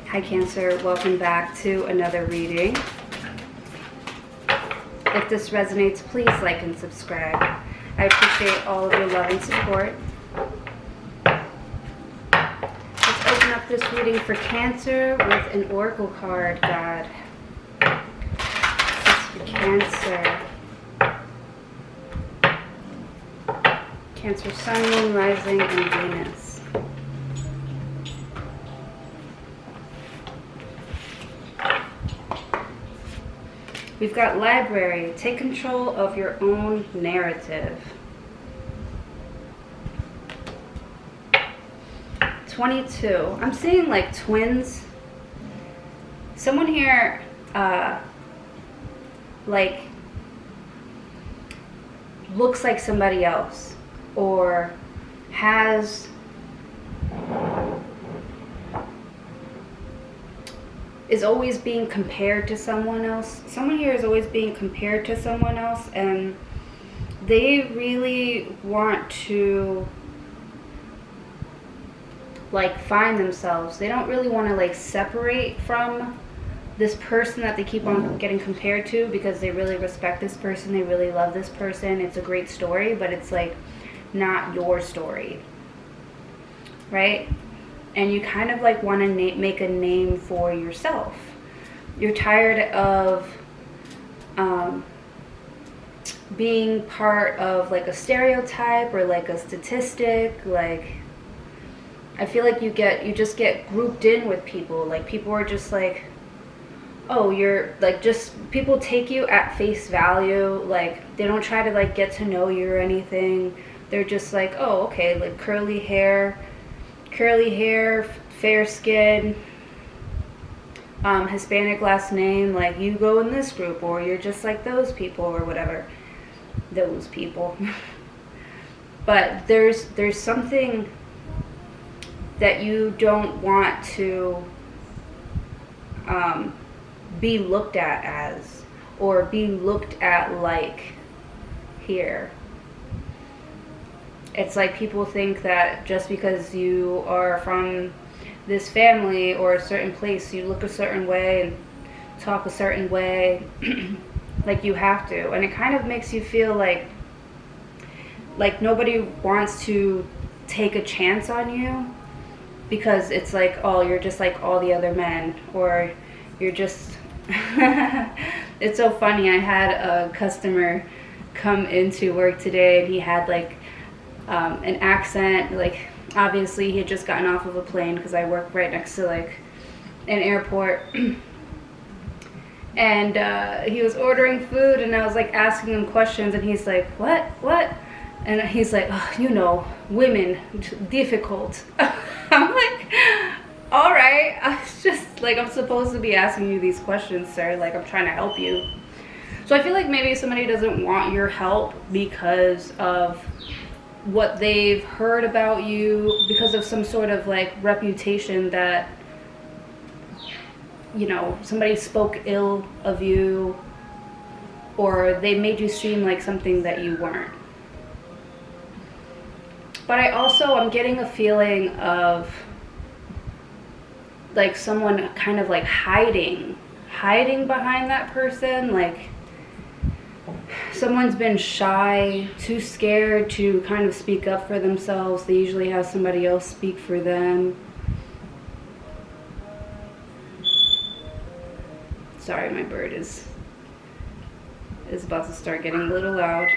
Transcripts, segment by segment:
Hi Cancer, welcome back to another reading. If this resonates, please like and subscribe. I appreciate all of your love and support. Let's open up this reading for Cancer with an oracle card, God. This is for Cancer. Cancer, Sun, Moon, Rising, and Venus. We've got Library. Take control of your own narrative. 22. I'm seeing like twins. Someone here, like, looks like somebody else, or has is always being compared to someone else. Someone here is always being compared to someone else, and they really want to like find themselves. They don't really want to like separate from this person that they keep on getting compared to, because they really respect this person, they really love this person, it's a great story, but it's like not your story, right? And you kind of like want to make a name for yourself. You're tired of being part of like a stereotype or like a statistic. Like, I feel like you just get grouped in with people. Like, people are just like, oh, you're like, just people take you at face value. Like, they don't try to like get to know you or anything. They're just like, oh, okay, like curly hair, fair skin, Hispanic last name, like you go in this group, or you're just like those people, or whatever. Those people. But there's something that you don't want to be looked at as, or be looked at like here. It's like people think that just because you are from this family or a certain place, you look a certain way and talk a certain way, like you have to. And it kind of makes you feel like nobody wants to take a chance on you, because it's like, oh, you're just like all the other men, or you're just... It's so funny. I had a customer come into work today, and he had like an accent. Like, obviously he had just gotten off of a plane, because I work right next to like an airport. And he was ordering food, and I was like asking him questions, and he's like, what? And he's like, oh, you know, women, difficult. I'm like, all right. I was just like, I'm supposed to be asking you these questions, sir. Like, I'm trying to help you. So I feel like maybe somebody doesn't want your help because of what they've heard about you, because of some sort of like reputation that, you know, somebody spoke ill of you, or they made you seem like something that you weren't. But I'm getting a feeling of like someone kind of like hiding behind that person. Like, someone's been shy, too scared to kind of speak up for themselves. They usually have somebody else speak for them. Sorry, my bird is about to start getting a little loud.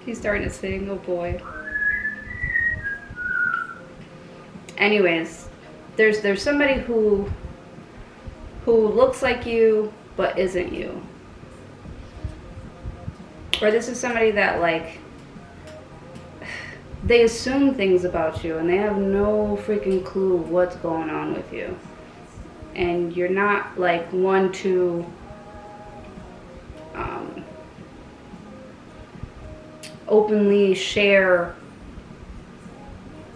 He's starting to sing, oh boy. Anyways, there's somebody who looks like you but isn't you. Or this is somebody that like, they assume things about you and they have no freaking clue what's going on with you. And you're not like one to openly share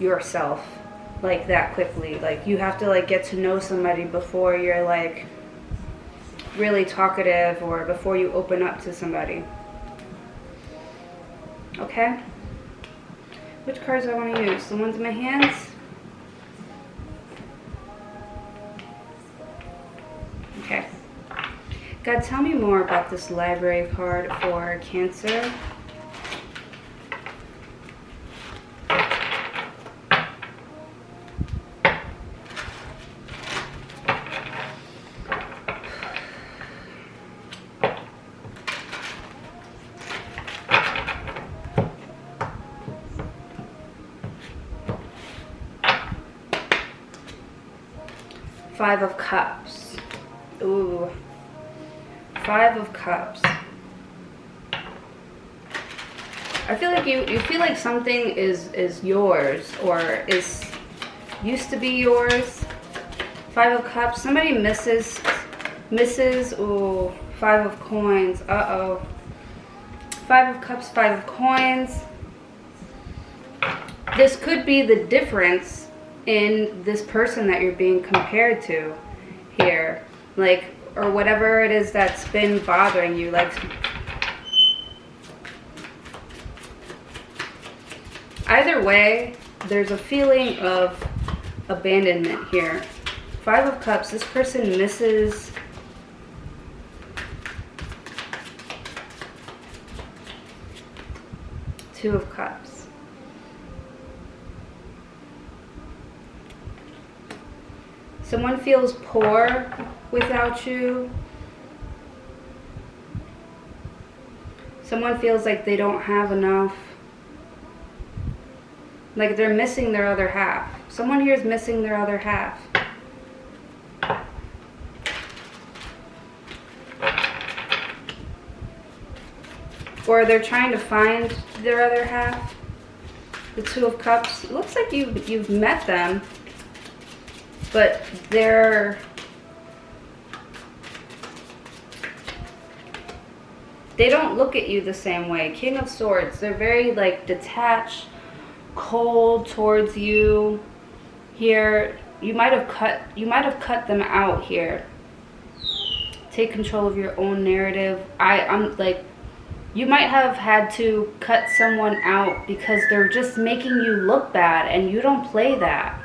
yourself like that quickly. Like, you have to like get to know somebody before you're like really talkative, or before you open up to somebody. Okay? Which cards do I want to use? The ones in my hands? God, tell me more about this library card for Cancer. Five of Cups. Ooh. Five of Cups. I feel like you feel like something is yours or is used to be yours. Five of Cups. Somebody misses. Ooh. Five of Coins. Uh-oh. Five of Cups, Five of Coins. This could be the difference in this person that you're being compared to here, like, or whatever it is that's been bothering you. Like, either way, there's a feeling of abandonment here. Five of Cups, this person misses. Two of Cups. Someone feels poor without you. Someone feels like they don't have enough. Like they're missing their other half. Someone here is missing their other half. Or they're trying to find their other half. The Two of Cups. It looks like you've met them. But they don't look at you the same way. King of Swords, they're very like detached, cold towards you here. You might have cut them out here. Take control of your own narrative. I'm like, you might have had to cut someone out because they're just making you look bad, and you don't play that.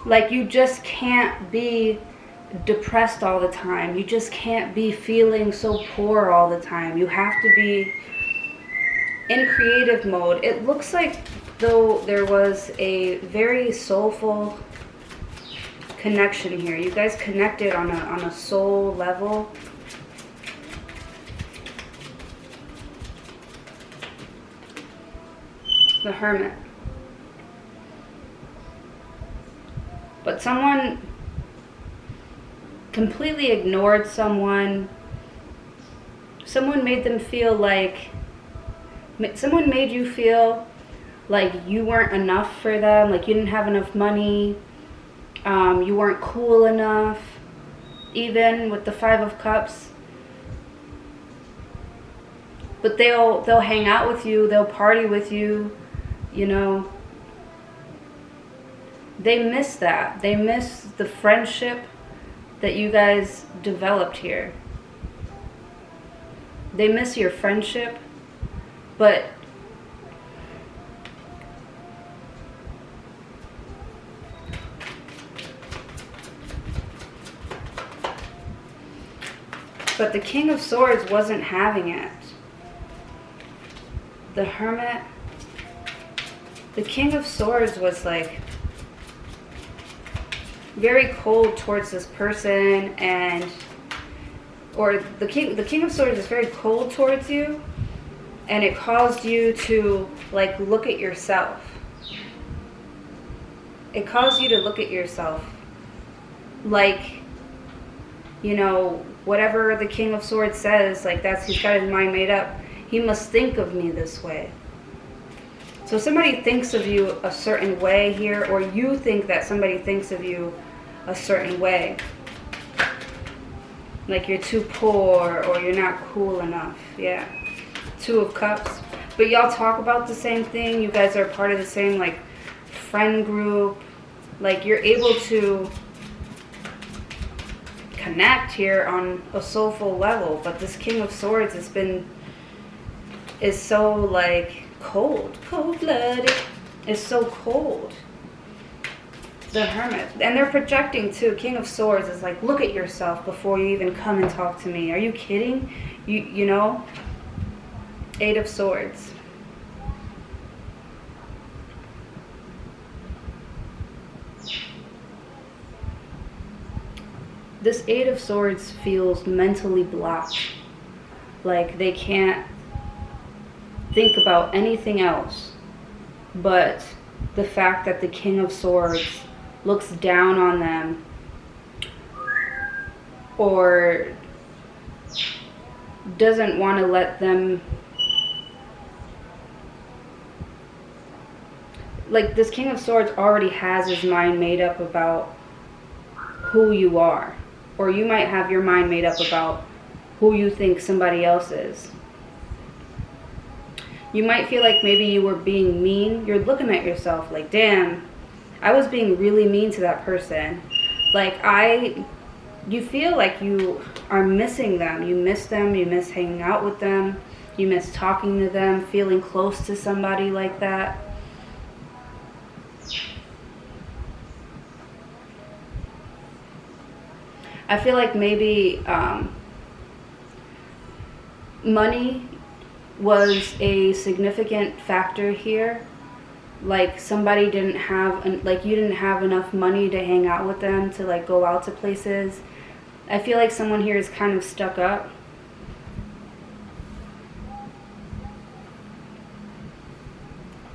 Like, you just can't be depressed all the time. You just can't be feeling so poor all the time. You have to be in creative mode. It looks like though there was a very soulful connection here. You guys connected on a soul level. The Hermit. But someone completely ignored someone. Someone made them feel like, someone made you feel like you weren't enough for them, like you didn't have enough money, you weren't cool enough, even with the Five of Cups. But they'll hang out with you, they'll party with you, you know. They miss that. They miss the friendship that you guys developed here. They miss your friendship, but the King of Swords wasn't having it. The Hermit, the King of Swords was like very cold towards this person, and or the King of Swords is very cold towards you, and it caused you to like look at yourself. It caused you to look at yourself like, you know, whatever the King of Swords says, like he's got his mind made up. He must think of me this way. So somebody thinks of you a certain way here, or you think that somebody thinks of you a certain way. Like you're too poor, or you're not cool enough. Yeah. Two of Cups. But y'all talk about the same thing. You guys are part of the same like friend group. Like you're able to connect here on a soulful level. But this King of Swords is so like cold-blooded. It's so cold. The Hermit. And they're projecting too. King of Swords is like, look at yourself before you even come and talk to me. Are you kidding? You know? Eight of Swords. This Eight of Swords feels mentally blocked. Like they can't think about anything else but the fact that the King of Swords looks down on them or doesn't want to let them, like this King of Swords already has his mind made up about who you are, or you might have your mind made up about who you think somebody else is. You might feel like maybe you were being mean. You're looking at yourself like, damn, I was being really mean to that person. Like you feel like you are missing them. You miss them. You miss hanging out with them. You miss talking to them, feeling close to somebody like that. I feel like maybe money was a significant factor here. Like somebody didn't have, like you didn't have enough money to hang out with them, to like go out to places. I feel like someone here is kind of stuck up.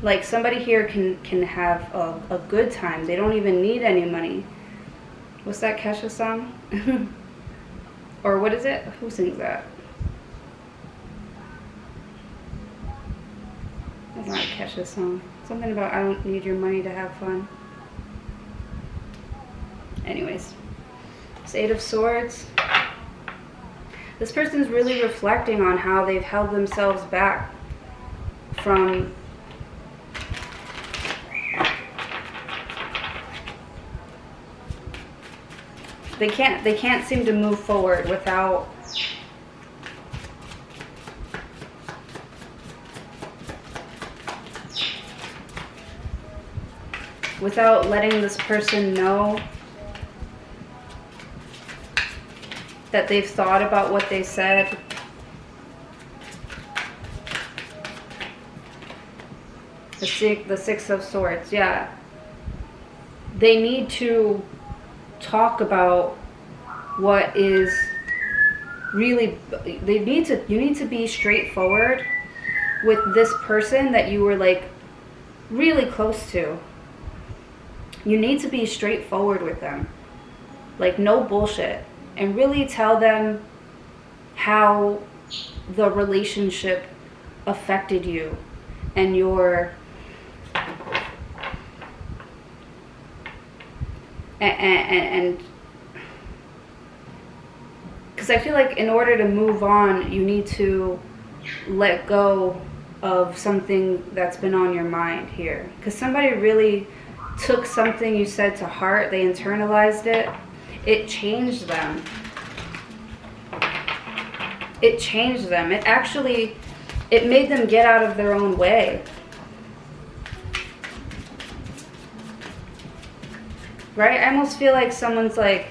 Like somebody here can have a good time. They don't even need any money. What's that Kesha song? Or what is it? Who sings that? That's not a Kesha song. Something about I don't need your money to have fun. Anyways, this Eight of Swords. This person's really reflecting on how they've held themselves back from they can't seem to move forward without letting this person know that they've thought about what they said. The Six of Swords, yeah. They need to talk about what is really, you need to be straightforward with this person that you were like really close to. You need to be straightforward with them. Like no bullshit. And really tell them how the relationship affected you and your and because I feel like in order to move on, you need to let go of something that's been on your mind here. Because somebody really took something you said to heart. They internalized it. It changed them. It changed them. It made them get out of their own way. Right? I almost feel like someone's like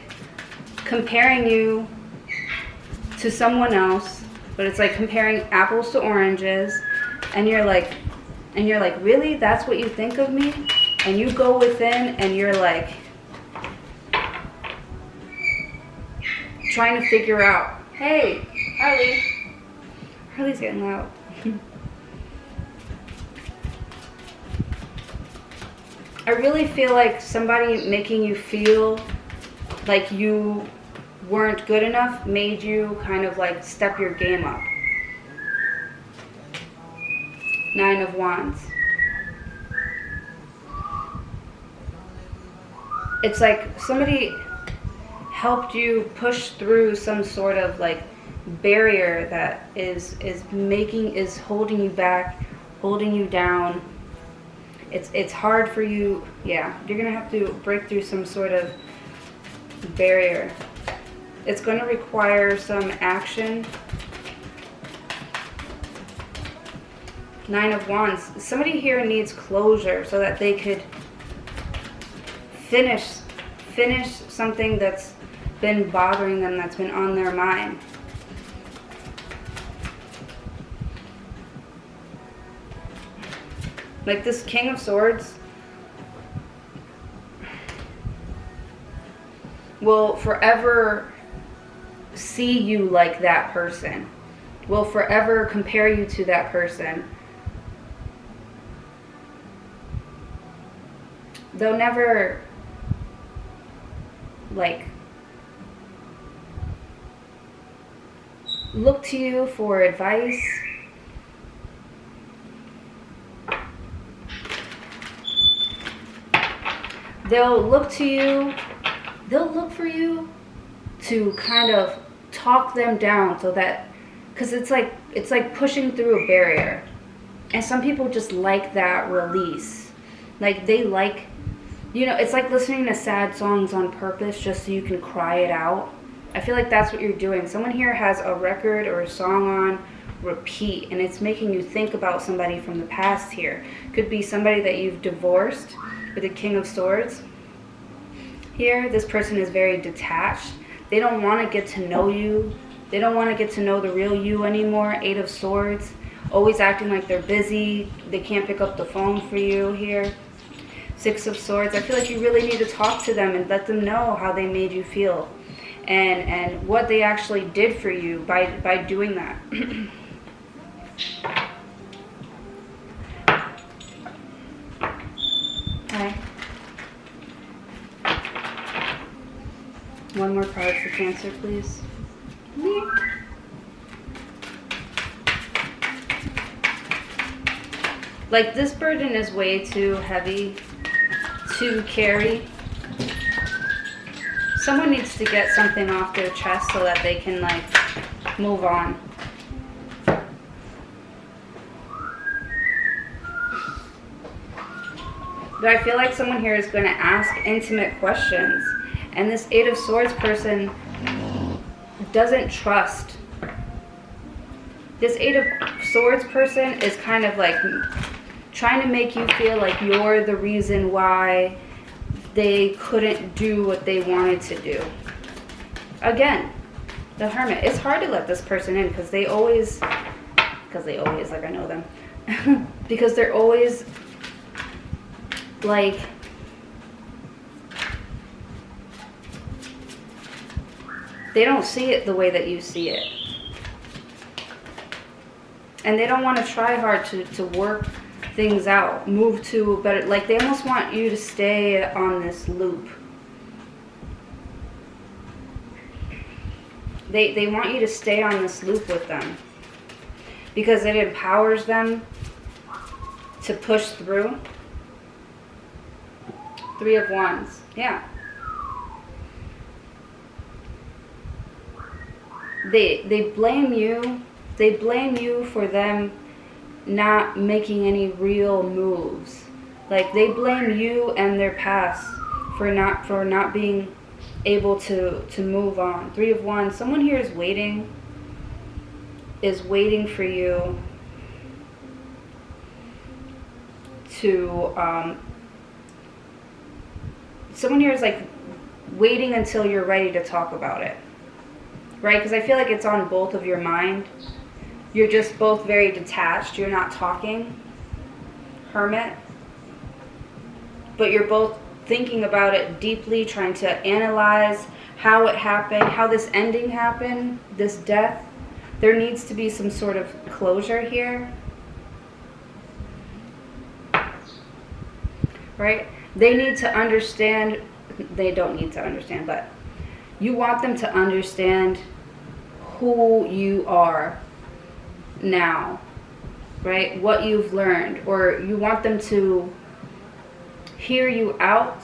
comparing you to someone else, but it's like comparing apples to oranges, and you're like, really? That's what you think of me? And you go within and you're like trying to figure out, hey, Harley's getting loud. I really feel like somebody making you feel like you weren't good enough made you kind of like step your game up. Nine of Wands. It's like somebody helped you push through some sort of like barrier that is holding you back, holding you down. It's hard for you. Yeah, you're gonna have to break through some sort of barrier. It's going to require some action. Nine of Wands. Somebody here needs closure so that they could finish something that's been bothering them, that's been on their mind. Like this King of Swords will forever see you like that person, will forever compare you to that person. They'll never, like, look to you for advice. They'll look to you, they'll look for you to kind of talk them down so that, because it's like pushing through a barrier. And some people just like that release. Like they like, you know, it's like listening to sad songs on purpose just so you can cry it out. I feel like that's what you're doing. Someone here has a record or a song on repeat, and it's making you think about somebody from the past here. Could be somebody that you've divorced with the King of Swords. Here, this person is very detached. They don't want to get to know you. They don't want to get to know the real you anymore. 8 of Swords. Always acting like they're busy. They can't pick up the phone for you here. 6 of Swords. I feel like you really need to talk to them and let them know how they made you feel. And what they actually did for you by doing that. Okay. One more card for Cancer, please. Like, this burden is way too heavy to carry. Someone needs to get something off their chest so that they can, like, move on. But I feel like someone here is going to ask intimate questions. And this 8 of Swords person doesn't trust. This 8 of Swords person is kind of like trying to make you feel like you're the reason why they couldn't do what they wanted to do. Again, the Hermit. It's hard to let this person in because they always, like I know them, because they're always like, they don't see it the way that you see it. And they don't want to try hard to work things out, move to a better, like they almost want you to stay on this loop. They want you to stay on this loop with them because it empowers them to push through. 3 of Wands. Yeah. They blame you. They blame you for them not making any real moves. Like they blame you and their past for not being able to move on. 3 of Wands. Someone here is waiting for you to someone here is like waiting until you're ready to talk about it. Right? Because I feel like it's on both of your mind. You're just both very detached. You're not talking. Hermit. But you're both thinking about it deeply, trying to analyze how it happened, how this ending happened, this death. There needs to be some sort of closure here. Right? They need to understand. They don't need to understand, but you want them to understand who you are now, right? What you've learned, or you want them to hear you out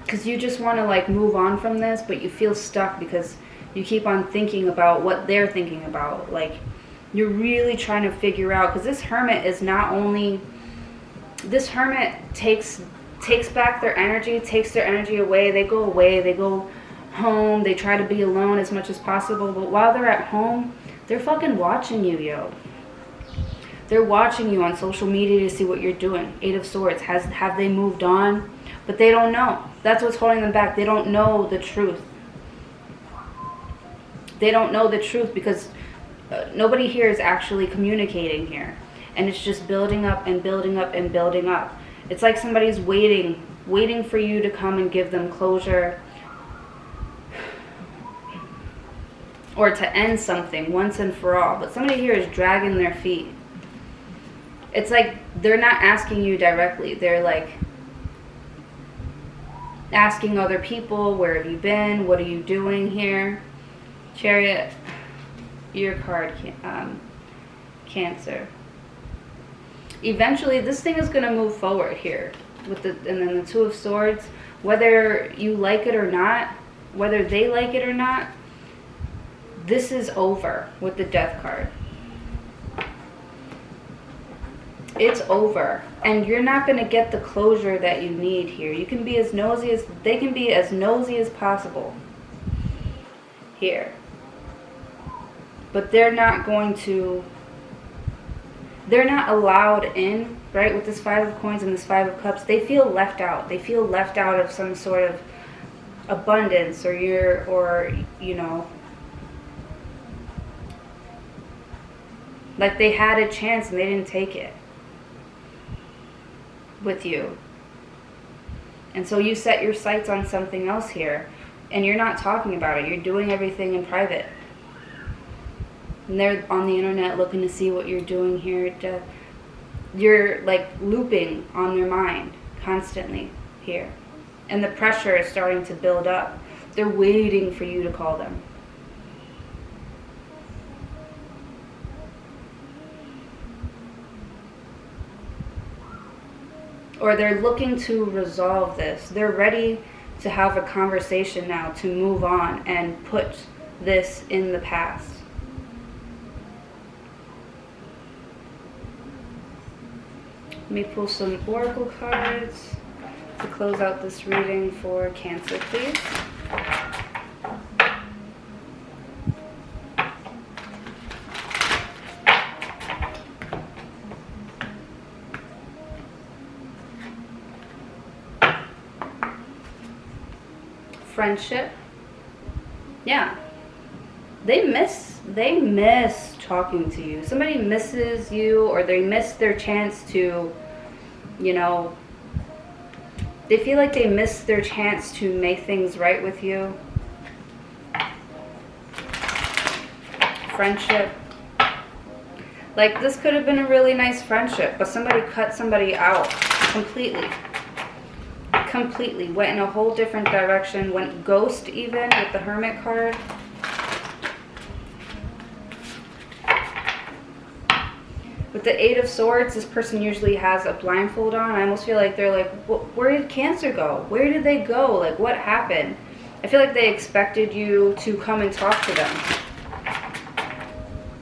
because you just want to like move on from this, but you feel stuck because you keep on thinking about what they're thinking about. Like you're really trying to figure out, because this Hermit is not only, this Hermit takes back their energy, takes their energy away. They go away, they go home, they try to be alone as much as possible, but while they're at home, they're fucking watching you, yo. They're watching you on social media to see what you're doing. Eight of Swords. Have they moved on? But they don't know. That's what's holding them back. They don't know the truth. They don't know the truth because nobody here is actually communicating here. And it's just building up and building up and building up. It's like somebody's waiting for you to come and give them closure. Or to end something once and for all. But somebody here is dragging their feet. It's like they're not asking you directly. They're like asking other people, where have you been? What are you doing here? Chariot, your card, Cancer. Eventually, this thing is going to move forward here. And then the Two of Swords. Whether you like it or not, whether they like it or not, this is over with the Death card. It's over. And you're not going to get the closure that you need here. You can be as nosy as... They can be as nosy as possible. Here. But they're not going to... They're not allowed in, right? With this Five of Coins and this Five of Cups. They feel left out. They feel left out of some sort of abundance or you know... Like they had a chance and they didn't take it. With you. And so you set your sights on something else here. And you're not talking about it. You're doing everything in private. And they're on the internet looking to see what you're doing here. You're like looping on their mind constantly here. And the pressure is starting to build up. They're waiting for you to call them. Or they're looking to resolve this. They're ready to have a conversation now to move on and put this in the past. Let me pull some oracle cards to close out this reading for Cancer, please. Friendship. Yeah. They miss talking to you. Somebody misses you, or they miss their chance to, you know, they feel like they missed their chance to make things right with you. Friendship. Like this could have been a really nice friendship, but somebody cut somebody out completely. Completely went in a whole different direction, went ghost even with the Hermit card. With the Eight of Swords, this person usually has a blindfold on. I almost feel like they're like, where did Cancer go? Where did they go? Like, what happened? I feel like they expected you to come and talk to them.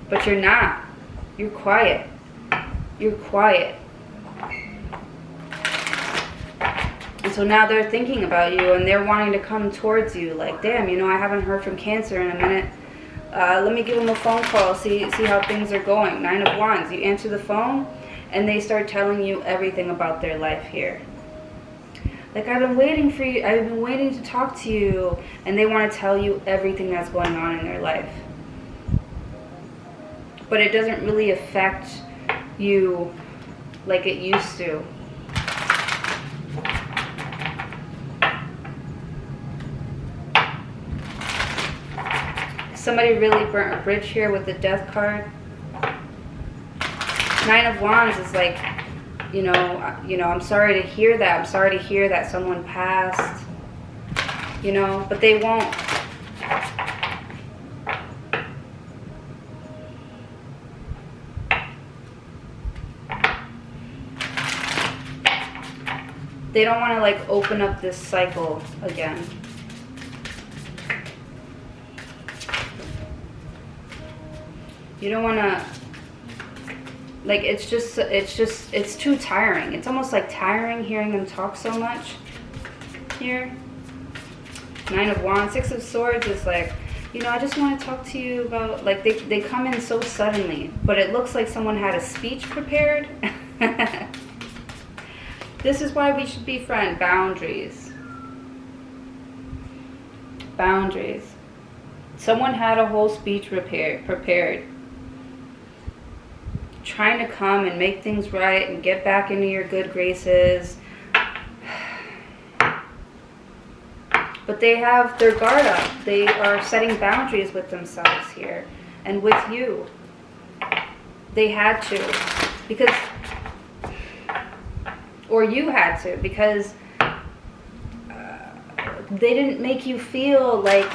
But you're not. You're quiet. You're quiet. And so now they're thinking about you and they're wanting to come towards you. Like, damn, you know, I haven't heard from Cancer in a minute. Let me give them a phone call, see how things are going. Nine of Wands. You answer the phone and they start telling you everything about their life here. Like, I've been waiting for you. I've been waiting to talk to you. And they want to tell you everything that's going on in their life. But it doesn't really affect you like it used to. Somebody really burnt a bridge here with the Death card. Nine of Wands is like, you know, I'm sorry to hear that. I'm sorry to hear that someone passed. You know, but they won't. They don't want to like open up this cycle again. You don't want to, like, it's too tiring. It's almost like tiring hearing them talk so much here. Nine of Wands. Six of Swords is like, You know, I just want to talk to you about, like, they come in so suddenly, but it looks like someone had a speech prepared. This is why we should be friends. Boundaries. Boundaries. Someone had a whole speech prepared. Trying to come and make things right and get back into your good graces. But they have their guard up. They are setting boundaries with themselves here and with you. They had to, because, or you had to, because they didn't make you feel like,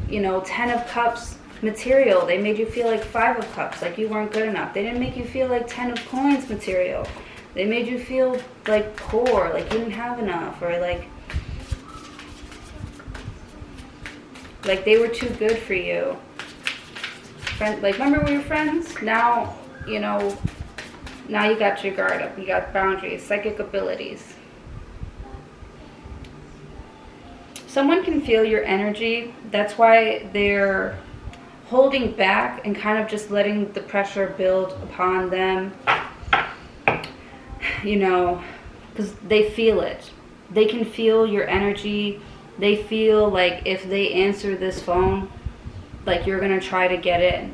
you know, 10 of cups material. They made you feel like 5 of cups, like you weren't good enough. They didn't make you feel like 10 of coins material. They made you feel like poor, like you didn't have enough, or like they were too good for you. Like, remember we were friends? Now, you know, now you got your guard up. You got boundaries, psychic abilities. Someone can feel your energy. That's why they're holding back and kind of just letting the pressure build upon them. You know, because they feel it. They can feel your energy. They feel like if they answer this phone, like you're going to try to get in.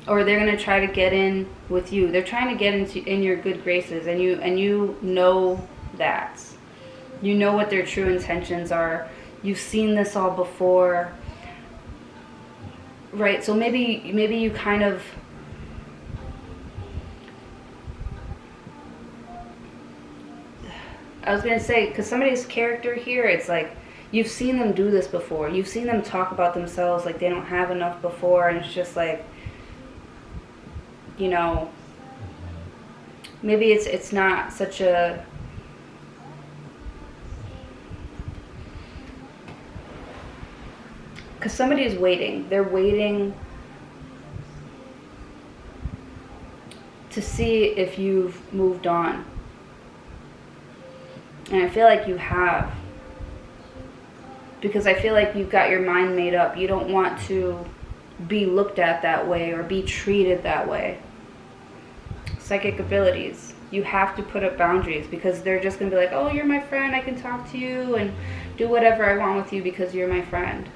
Or they're going to try to get in with you. They're trying to get in your good graces, and you know that. You know what their true intentions are. You've seen this all before. Right? So maybe you kind of, I was going to say, because somebody's character here, it's like, you've seen them do this before. You've seen them talk about themselves like they don't have enough before. And it's just like, you know, maybe it's not such a, because somebody is waiting. They're waiting to see if you've moved on. And I feel like you have. Because I feel like you've got your mind made up. You don't want to be looked at that way or be treated that way. Psychic abilities. You have to put up boundaries, because they're just going to be like, oh, you're my friend. I can talk to you and do whatever I want with you because you're my friend.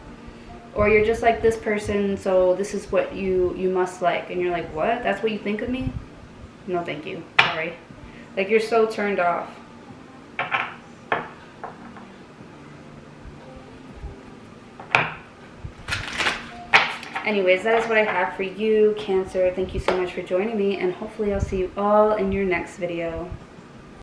Or you're just like this person, so this is what you must like. And you're like, what? That's what you think of me? No, thank you. Sorry. Like, you're so turned off. Anyways, that is what I have for you, Cancer. Thank you so much for joining me, and hopefully I'll see you all in your next video.